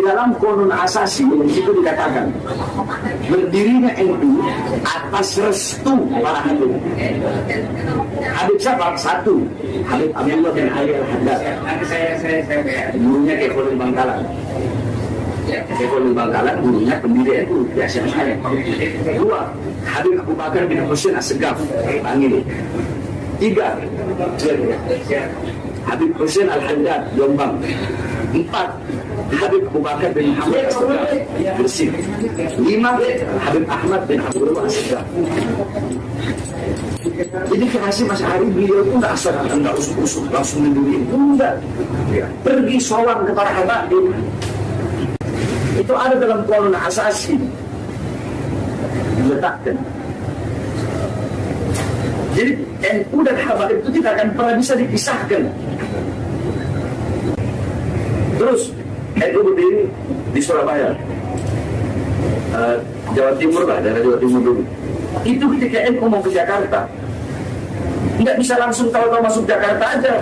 dalam Qonun Asasi itu dikatakan berdirinya NU atas restu para Habib. Habib siapa? Satu, Habib Abdullah bin Ali Al-Haddad, gurunya Kekholil Bangkalan. Kekholil Bangkalan gurunya pendiri NU biasa saya. Dua, Habib Abu Bakar bin Husain As-Segaf Bangil. Tiga, Habib Husain Al-Haddad Jombang. Empat, Habib Abu Bakar bin Muhammad As-Segaf Gresik. Lima, Habib Ahmad bin Abdullah As-Segaf. Jadi kasih Mas Ari, beliau itu nggak asal nggak usuk-usuk langsung mendiri, enggak. Pergi sowan ke para habaib. Itu ada dalam Qonun Asasi diletakkan. Jadi NU dan habaib itu tidak akan pernah bisa dipisahkan. Terus NU berdiri di Surabaya, Jawa Timur lah, daerah Jawa Timur dulu. Itu ketika NU mau ke Jakarta, nggak bisa langsung tahu-tahu masuk Jakarta aja.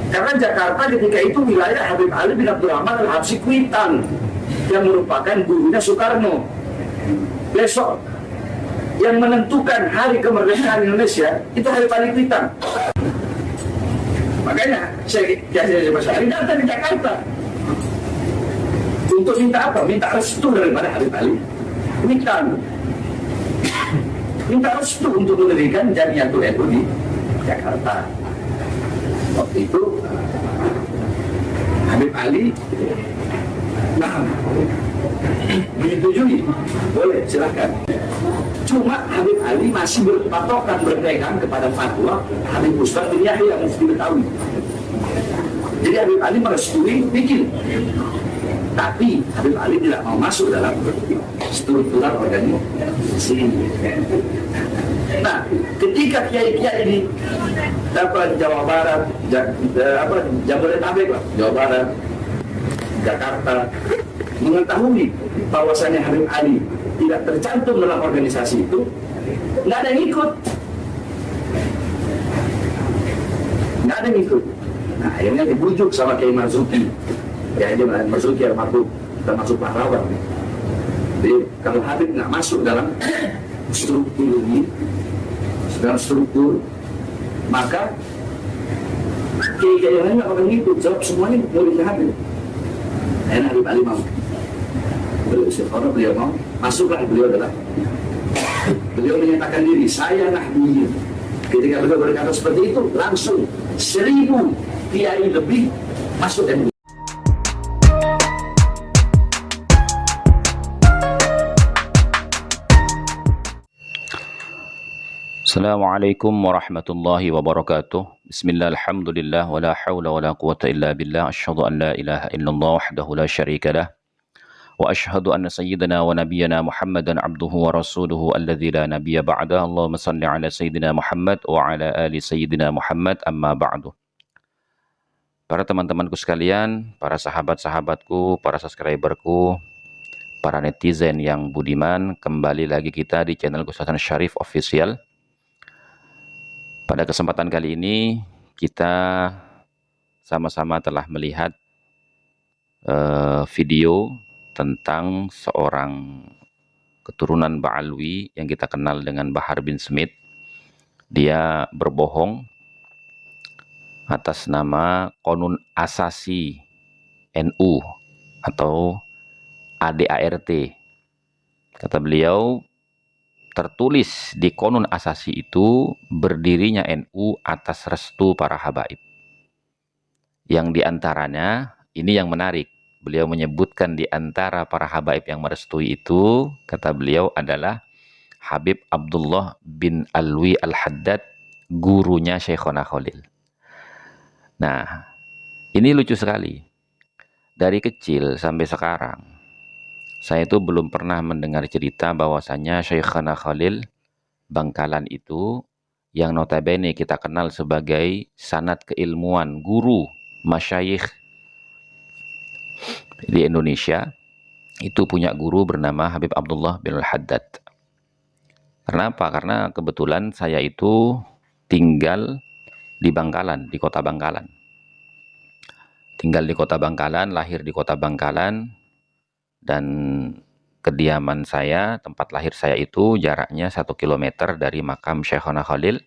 Karena Jakarta ketika itu wilayah Habib Ali bin Abdurrahman Al-Habsyi Kuitang, yang merupakan gurunya Soekarno. Besok yang menentukan hari kemerdekaan Indonesia itu Habib Ali Kuitang. Makanya saya Mas Ari datang di Jakarta untuk minta apa? Minta restu daripada Habib Ali Kuitang. Minta restu untuk mendirikan Jamiatul NU di Jakarta. Waktu itu Habib Ali menyetujui, boleh silahkan. Cuma Habib Ali masih berpatokan berpegang kepada fatwa Habib Ustaz bin Yahya Mufti Betawi. Jadi Habib Ali merestui bikin, tapi Habib Ali tidak mau masuk dalam struktural organisasi. Nah, ketika kiai-kiai ini dapat Jawa Barat, Jabodetabek lah, Jawa Barat, Jakarta, mengetahui bahwasannya Habib Ali tidak tercantum dalam organisasi itu, nggak ada yang ikut. Nggak ada yang ikut. Nah, akhirnya dibujuk sama Kiai Marzuki. Ya, dia Marzuki almarhum, termasuk pahlawan. Jadi, kalau Habib nggak masuk dalam struktur ini, dalam struktur, maka kiai-kiai lain nggak akan ngikut. Sebab semuanya muridnya Habib. Akhirnya Habib Ali mau. Beliau mau, masuklah beliau adalah. Beliau menyatakan diri, saya Nahdiyin. Ketika beliau berkata seperti itu, langsung 1000 kiai lebih masuk NU. Assalamualaikum warahmatullahi wabarakatuh. Bismillah, alhamdulillah, wa la hawla wa la quwata illa billah. Asyhadu an la ilaha illallah wahdahu la syarika lah. Wa asyhadu anna sayyidina wa nabiyyana Muhammadan abduhu wa rasuluhu alladzi la nabiyya ba'da. Allahumma salli ala sayyidina Muhammad wa ala ali sayyidina Muhammad, amma ba'du. Para teman-temanku sekalian, para sahabat-sahabatku, para subscriberku, para netizen yang budiman, kembali lagi kita di channel Gus Hasan Syarif Official. Pada kesempatan kali ini kita sama-sama telah melihat video tentang seorang keturunan Ba'alwi yang kita kenal dengan Bahar bin Smith. Dia berbohong atas nama Qonun Asasi NU atau ADART. Kata beliau, tertulis di Qonun Asasi itu berdirinya NU atas restu para habaib. Yang diantaranya, ini yang menarik, beliau menyebutkan di antara para habaib yang merestui itu, kata beliau adalah Habib Abdullah bin Alwi Al-Haddad, gurunya Syekhona Khalil. Nah, ini lucu sekali. Dari kecil sampai sekarang, saya itu belum pernah mendengar cerita bahwasanya Syekhona Khalil Bangkalan itu, yang notabene kita kenal sebagai sanad keilmuan, guru, masyayikh di Indonesia, itu punya guru bernama Habib Abdullah bin Al-Haddad. Kenapa? Karena kebetulan saya itu tinggal di Bangkalan, di kota Bangkalan. tinggal di Kota Bangkalan, lahir di Kota Bangkalan, dan kediaman saya, tempat lahir saya itu jaraknya 1 kilometer dari makam Syekhona Khalil,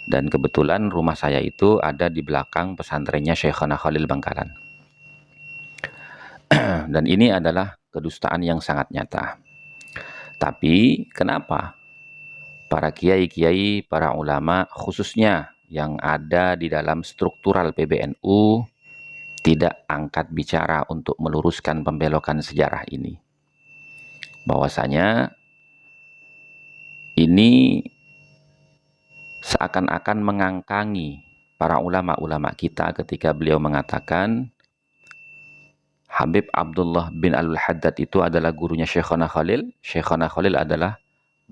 dan kebetulan rumah saya itu ada di belakang pesantrennya Syekhona Khalil Bangkalan. Dan ini adalah kedustaan yang sangat nyata. Tapi kenapa para kiai-kiai, para ulama khususnya yang ada di dalam struktural PBNU tidak angkat bicara untuk meluruskan pembelokan sejarah ini? Bahwasanya ini seakan-akan mengangkangi para ulama-ulama kita ketika beliau mengatakan Habib Abdullah bin Al-Haddad itu adalah gurunya Syekhona Khalil. Syekhona Khalil adalah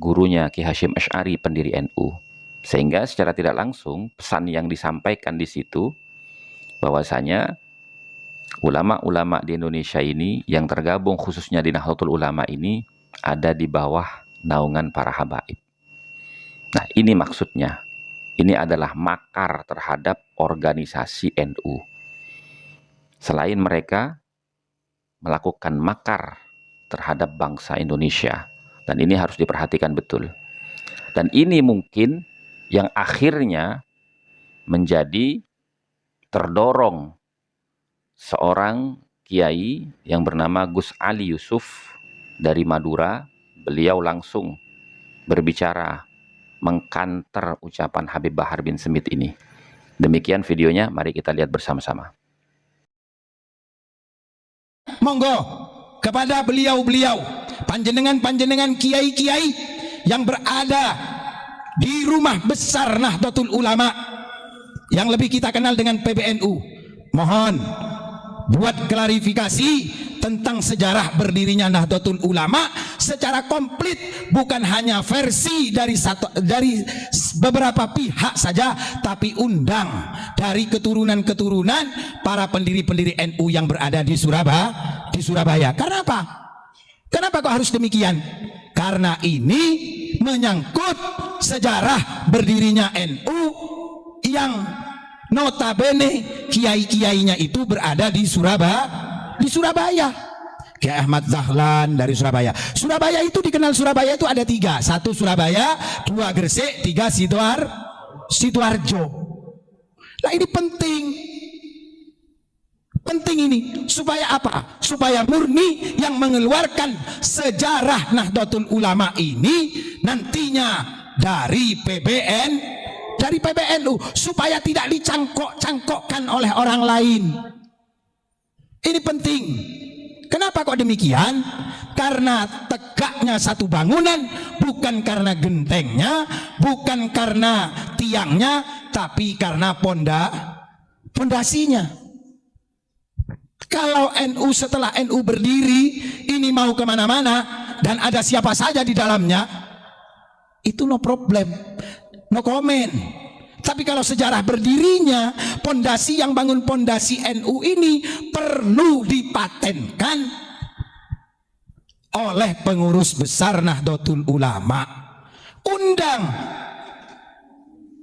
gurunya Ki Hasyim Asy'ari, pendiri NU. Sehingga secara tidak langsung pesan yang disampaikan di situ bahwasanya ulama-ulama di Indonesia ini yang tergabung khususnya di Nahdlatul Ulama ini ada di bawah naungan para habaib. Nah, ini maksudnya. Ini adalah makar terhadap organisasi NU. Selain mereka melakukan makar terhadap bangsa Indonesia, dan ini harus diperhatikan betul. Dan ini mungkin yang akhirnya menjadi terdorong seorang kiai yang bernama Gus Ali Yusuf dari Madura. Beliau langsung berbicara mengkanter ucapan Habib Bahar bin Smith ini. Demikian videonya, mari kita lihat bersama-sama. Monggo kepada beliau-beliau, panjenengan-panjenengan kiai-kiai yang berada di rumah besar Nahdlatul Ulama yang lebih kita kenal dengan PBNU, mohon buat klarifikasi tentang sejarah berdirinya Nahdlatul Ulama secara komplit, bukan hanya versi dari beberapa pihak saja, tapi undang dari keturunan-keturunan para pendiri-pendiri NU yang berada di Surabaya. Karena apa? Kenapa kok harus demikian? Karena ini menyangkut sejarah berdirinya NU yang notabene kiai-kiainya itu berada di Surabaya. Kiai Ahmad Dahlan dari Surabaya. Surabaya itu dikenal, Surabaya itu ada 3. 1 Surabaya, 2 Gresik, 3 Sidoarjo. Nah, ini penting. Penting ini supaya apa? Supaya murni yang mengeluarkan sejarah Nahdlatul Ulama ini nantinya dari PBNU, supaya tidak dicangkok-cangkokkan oleh orang lain. Ini penting. Kenapa kok demikian? Karena tegaknya satu bangunan bukan karena gentengnya, bukan karena tiangnya, tapi karena pondasinya. Kalau NU setelah NU berdiri ini mau kemana-mana dan ada siapa saja di dalamnya, itu no problem, no comment. Tapi kalau sejarah berdirinya, pondasi yang bangun pondasi NU ini perlu dipatenkan oleh pengurus besar Nahdlatul Ulama. Undang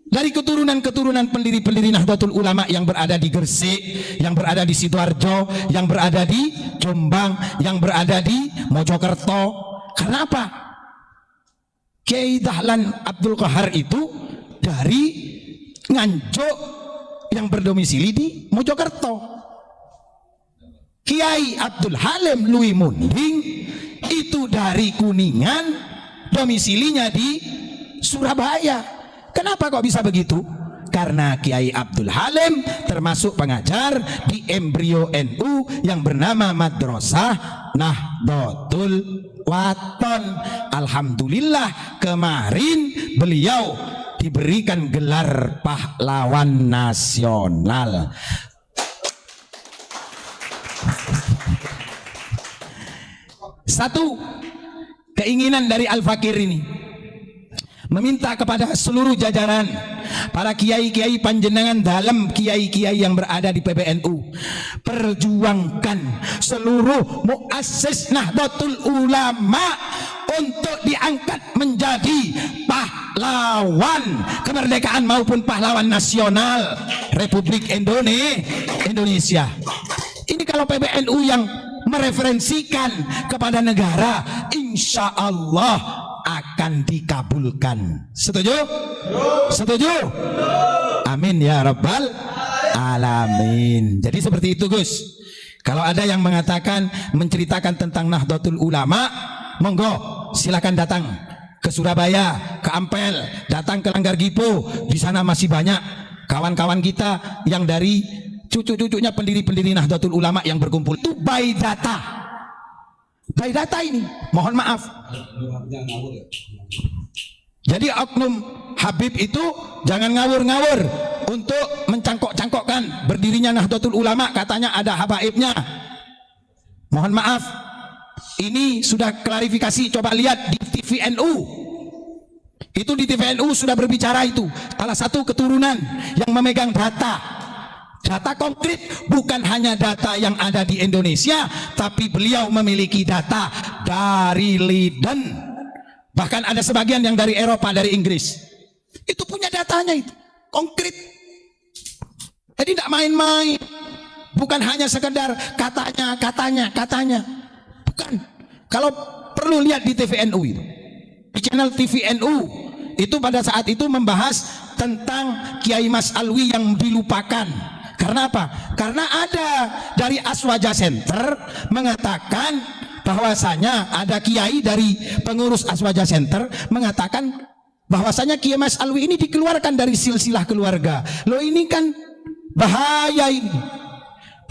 dari keturunan-keturunan pendiri-pendiri Nahdlatul Ulama yang berada di Gresik, yang berada di Sidoarjo, yang berada di Jombang, yang berada di Mojokerto. Karena apa? Kiai Dahlan Abdul Qahar itu dari Nganjuk yang berdomisili di Mojokerto. Kiai Abdul Halim Lui Munding itu dari Kuningan, domisilinya di Surabaya. Kenapa kok bisa begitu? Karena Kiai Abdul Halim termasuk pengajar di embrio NU yang bernama Madrasah Nahdlatul Wathon. Alhamdulillah kemarin beliau diberikan gelar pahlawan nasional. Satu keinginan dari Al-Fakir ini meminta kepada seluruh jajaran para kiai-kiai panjenengan dalam kiai-kiai yang berada di PBNU, perjuangkan seluruh muassis Nahdlatul Ulama untuk diangkat menjadi pahlawan kemerdekaan maupun pahlawan nasional Republik Indonesia. Ini kalau PBNU yang mereferensikan kepada negara, insya Allah akan dikabulkan. Setuju? Setuju? Amin ya rabbal alamin. Jadi seperti itu Gus. Kalau ada yang mengatakan menceritakan tentang Nahdlatul Ulama, monggo silakan datang ke Surabaya, ke Ampel, datang ke Langgar Gipo. Di sana masih banyak kawan-kawan kita yang dari cucu-cucunya pendiri-pendiri Nahdlatul Ulama yang berkumpul. Itu by data. By data ini, mohon maaf. Jadi oknum Habib itu jangan ngawur-ngawur untuk mencangkok-cangkokkan berdirinya Nahdlatul Ulama, katanya ada habaibnya. Mohon maaf, ini sudah klarifikasi, coba lihat di TVNU. Itu di TVNU sudah berbicara itu. Salah satu keturunan yang memegang data. Data konkret, bukan hanya data yang ada di Indonesia, tapi beliau memiliki data dari Leiden. Bahkan ada sebagian yang dari Eropa, dari Inggris. Itu punya datanya itu, konkret. Jadi tidak main-main. Bukan hanya sekedar katanya. Bukan. Kalau perlu lihat di TVNU itu. Di channel TVNU itu pada saat itu membahas tentang Kiai Mas Alwi yang dilupakan. Karena apa? Karena ada dari Aswaja Center mengatakan bahwasanya ada kiai dari pengurus Aswaja Center mengatakan bahwasanya Kiai Mas Alwi ini dikeluarkan dari silsilah keluarga. Loh ini kan bahaya ini.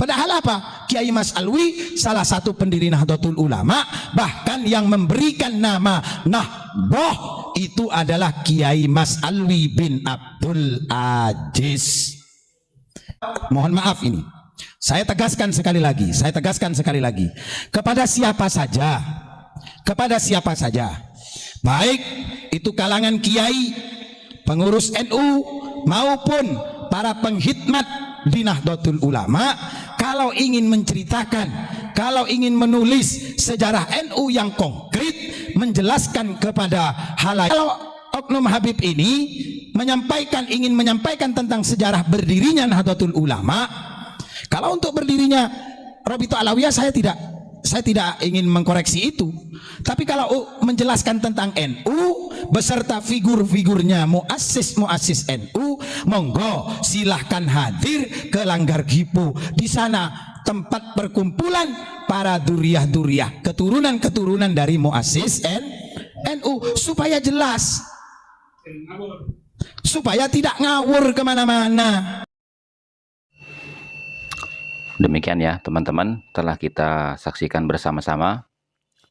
Padahal apa? Kiai Mas Alwi salah satu pendiri Nahdlatul Ulama, bahkan yang memberikan nama Nahdoh itu adalah Kiai Mas Alwi bin Abdul Aziz. Mohon maaf ini, saya tegaskan sekali lagi, kepada siapa saja, baik itu kalangan kiai, pengurus NU maupun para penghidmat di Nahdlatul Ulama, kalau ingin menceritakan, kalau ingin menulis sejarah NU yang konkret, menjelaskan kepada halayak, kalau oknum Habib ini ingin menyampaikan tentang sejarah berdirinya Nahdlatul Ulama, kalau untuk berdirinya Robito Alawiyah saya tidak ingin mengkoreksi itu. Tapi kalau menjelaskan tentang NU beserta figur-figurnya muassis NU, monggo silahkan hadir ke Langgar Gipo. Di sana tempat perkumpulan para duriah-duriah, keturunan-keturunan dari muassis NU, supaya jelas, supaya tidak ngawur kemana-mana. Demikian ya teman-teman, telah kita saksikan bersama-sama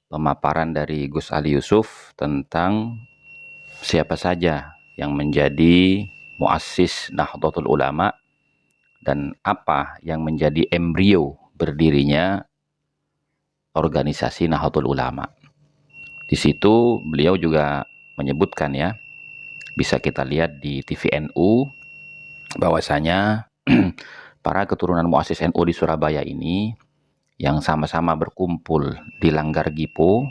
pemaparan dari Gus Ali Yusuf tentang siapa saja yang menjadi muassis Nahdlatul Ulama dan apa yang menjadi embrio berdirinya organisasi Nahdlatul Ulama. Di situ beliau juga menyebutkan ya, bisa kita lihat di TVNU bahwasanya para keturunan muassis NU di Surabaya ini yang sama-sama berkumpul di Langgar Gipo,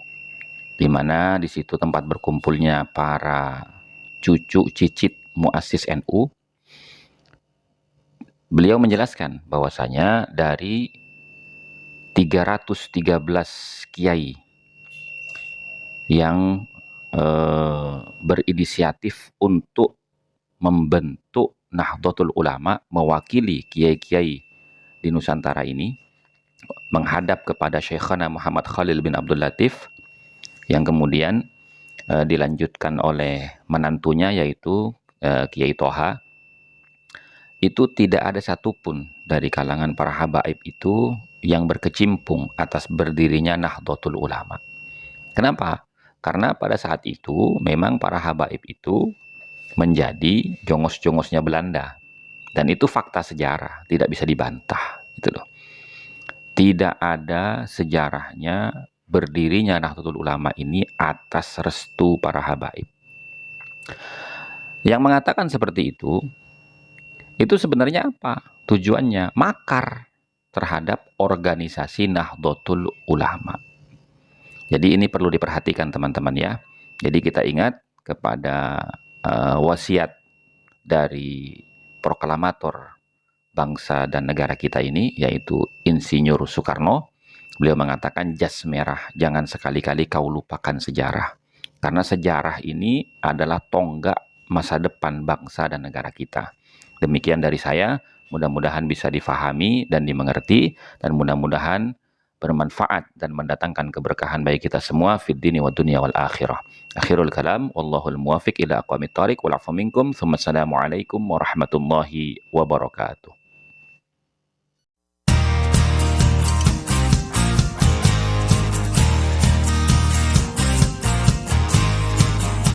di mana di situ tempat berkumpulnya para cucu cicit muassis NU. Beliau menjelaskan bahwasanya dari 313 kiai yang berinisiatif untuk membentuk Nahdlatul Ulama, mewakili kiai-kiai di Nusantara ini menghadap kepada Syekhana Muhammad Khalil bin Abdul Latif, yang kemudian dilanjutkan oleh menantunya yaitu Kiai Toha. Itu tidak ada satupun dari kalangan para habaib itu yang berkecimpung atas berdirinya Nahdlatul Ulama. Kenapa? Karena pada saat itu memang para habaib itu menjadi jongos-jongosnya Belanda, dan itu fakta sejarah, tidak bisa dibantah, itu loh. Tidak ada sejarahnya berdirinya Nahdlatul Ulama ini atas restu para habaib. Yang mengatakan seperti itu sebenarnya apa? Tujuannya makar terhadap organisasi Nahdlatul Ulama. Jadi ini perlu diperhatikan teman-teman ya. Jadi kita ingat kepada wasiat dari proklamator bangsa dan negara kita ini, yaitu Insinyur Soekarno. Beliau mengatakan, jas merah, jangan sekali-kali kau lupakan sejarah. Karena sejarah ini adalah tonggak masa depan bangsa dan negara kita. Demikian dari saya, mudah-mudahan bisa difahami dan dimengerti, dan mudah-mudahan bermanfaat dan mendatangkan keberkahan bagi kita semua fid dini wa dunya wal akhirah. Akhirul kalam, wallahul muwafiq ila aqwamit thariq wal afu minkum. Assalamualaikum warahmatullahi wabarakatuh.